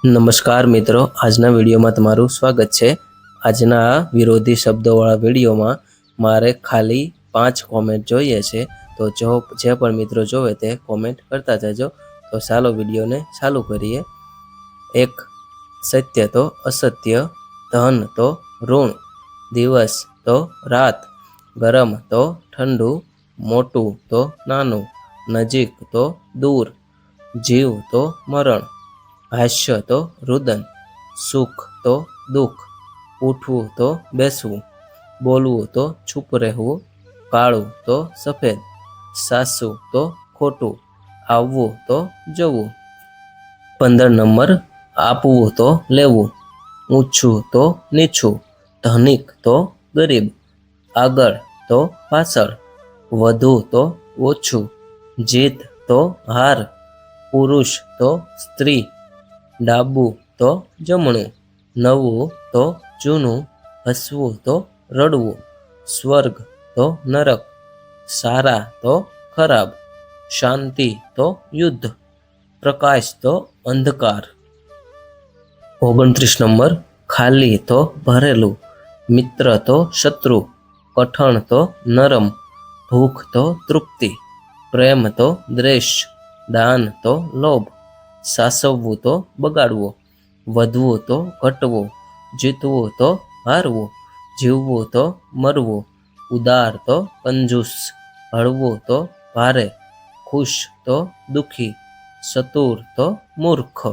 નમસ્કાર મિત્રો, આજના વિડીયોમાં તમારું સ્વાગત છે। આજના આ વિરોધી શબ્દોવાળા વિડીયોમાં મારે ખાલી 5 કોમેન્ટ જોઈએ છે, તો જે પણ મિત્રો જોવે તે કોમેન્ટ કરતા જજો। તો ચાલો વિડીયોને ચાલુ કરીએ। 1. સત્ય તો અસત્ય, ધન તો ઋણ, દિવસ તો રાત, ગરમ તો ઠંડુ, મોટું તો નાનું, નજીક તો દૂર, જીવ તો મરણ, હાસ્ય તો રુદન, સુખ તો દુઃખ, ઉઠવું તો બેસવું, બોલવું તો ચૂપ રહેવું, કાળું તો સફેદ, સાચું તો ખોટું, આવવું તો જવું। 15 નંબર, આપવું તો લેવું, ઊંચું તો નીચું, ધનિક તો ગરીબ, આગળ તો પાછળ, વધુ તો ઓછું, જીત તો હાર, પુરુષ તો સ્ત્રી, ડાબું તો જમણું, નવું તો જૂનું, હસવું તો રડવું, સ્વર્ગ તો નરક, સારા તો ખરાબ, શાંતિ તો યુદ્ધ, પ્રકાશ તો અંધકાર। 29 નંબર, ખાલી તો ભરેલું, મિત્ર તો શત્રુ, કઠણ તો નરમ, ભૂખ તો તૃપ્તિ, પ્રેમ તો દ્વેષ, દાન તો લોભ, સાસવવું તો બગાડવું, વધવું તો ઘટવું, જીતવું તો હારવું, જીવવું તો મરવું, ઉદાર તો કંજૂસ, હળવું તો ભારે, ખુશ તો દુઃખી, ચતુર તો મૂર્ખ।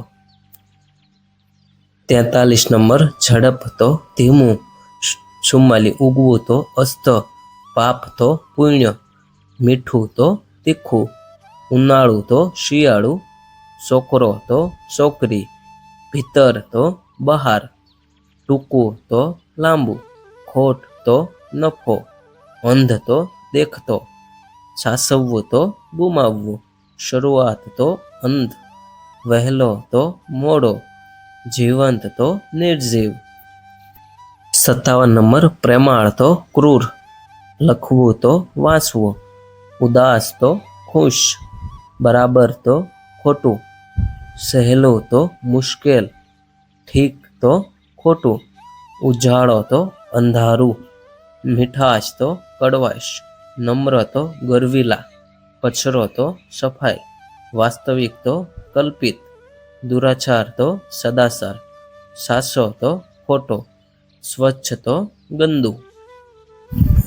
43 નંબર, ઝડપ તો ધીમું, 44 ઉગવું તો અસ્ત, પાપ તો પુણ્ય, મીઠું તો તીખું, ઉનાળું તો શિયાળું, છોકરો તો છોકરી, ભીતર તો બહાર, ટૂંકું તો લાંબુ, ખોટ તો નફો, અંધ તો દેખતો, સાસવવું તો ગુમાવવું, શરૂઆત તો અંત, વહેલો તો મોડો, જીવંત તો નિર્જીવ। 57 નંબર, પ્રેમાળ તો ક્રૂર, લખવું તો વાંચવું, ઉદાસ તો ખુશ, બરાબર તો ખોટું, સહેલું તો મુશ્કેલ, ઠીક તો ખોટું, ઉજાળો તો અંધારું, મીઠાશ તો કડવાશ, નમ્ર તો ગરવીલા, કચરો તો સફાઈ, વાસ્તવિક તો કલ્પિત, દુરાચાર તો સદાચાર, સાચો તો ખોટો, સ્વચ્છ તો ગંદુ।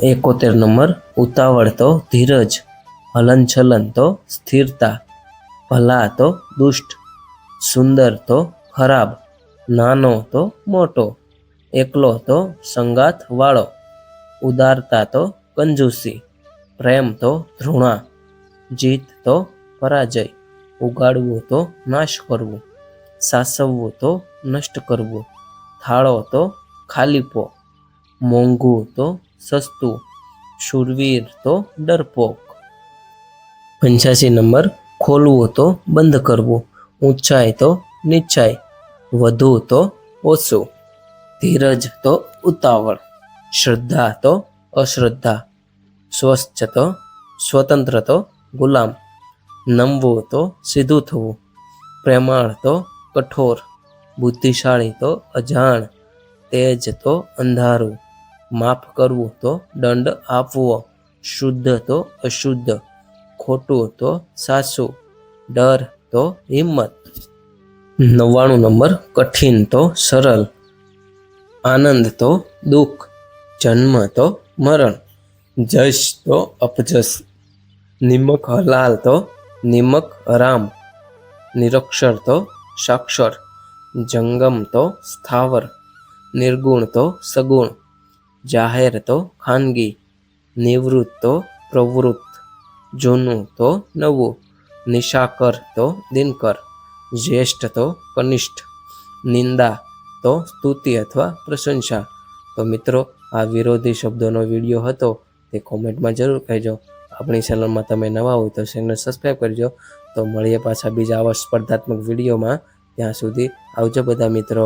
71 નંબર, ઉતાવળ તો ધીરજ, હલનચલન તો સ્થિરતા, ભલા તો દુષ્ટ, સુંદર તો ખરાબ, નાનો તો મોટો, એકલો તો સંગાથ વાળો, ઉદારતા તો કંજૂસી, પ્રેમ તો ધૃણા, જીત તો પરાજય, ઉગાડવું તો નાશ કરવું, સાસવવું તો નષ્ટ કરવું, થાળો તો ખાલીપો, મોંઘું તો સસ્તું, શૂરવીર તો ડરપોક। 85 નંબર, ખોલવું તો બંધ કરવું, ઊંચાઈ તો નીચાઈ, વધુ તો ઓછું, ધીરજ તો ઉતાવળ, શ્રદ્ધા તો અશ્રદ્ધા, સ્વચ્છ તો સ્વતંત્ર તો ગુલામ, નમવું તો સીધું થવું, પ્રેમાળ તો કઠોર, બુદ્ધિશાળી તો અજાણ, તેજ તો અંધારું, માફ કરવું તો દંડ આપવો, શુદ્ધ તો અશુદ્ધ, ખોટું તો સાચું, ડર તો હિંમત। 99 નંબર, કઠિન તો સરળ, આનંદ તો દુઃખ, જન્મ તો મરણ, જશ તો અપજશ, નિમક હલાલ તો નિમક હરામ, નિરક્ષર તો સાક્ષર, જંગમ તો સ્થાવર, નિર્ગુણ તો સગુણ, જાહેર તો ખાનગી, નિવૃત્ત તો પ્રવૃત્ત, જૂનું તો નવું, નિશાકર તો દિનકર, જ્યેષ્ઠ તો કનિષ્ઠ, નિંદા તો સ્તુતિ અથવા પ્રશંસા। તો મિત્રો, આ વિરોધી શબ્દોનો વિડીયો હતો તે કોમેન્ટમાં જરૂર કહેજો। આપણી ચેનલમાં તમે નવા હોય તો ચેનલ સબસ્ક્રાઈબ કરજો। તો મળીએ પાછા બીજા આવા સ્પર્ધાત્મક વિડીયોમાં, ત્યાં સુધી આવજો બધા મિત્રો।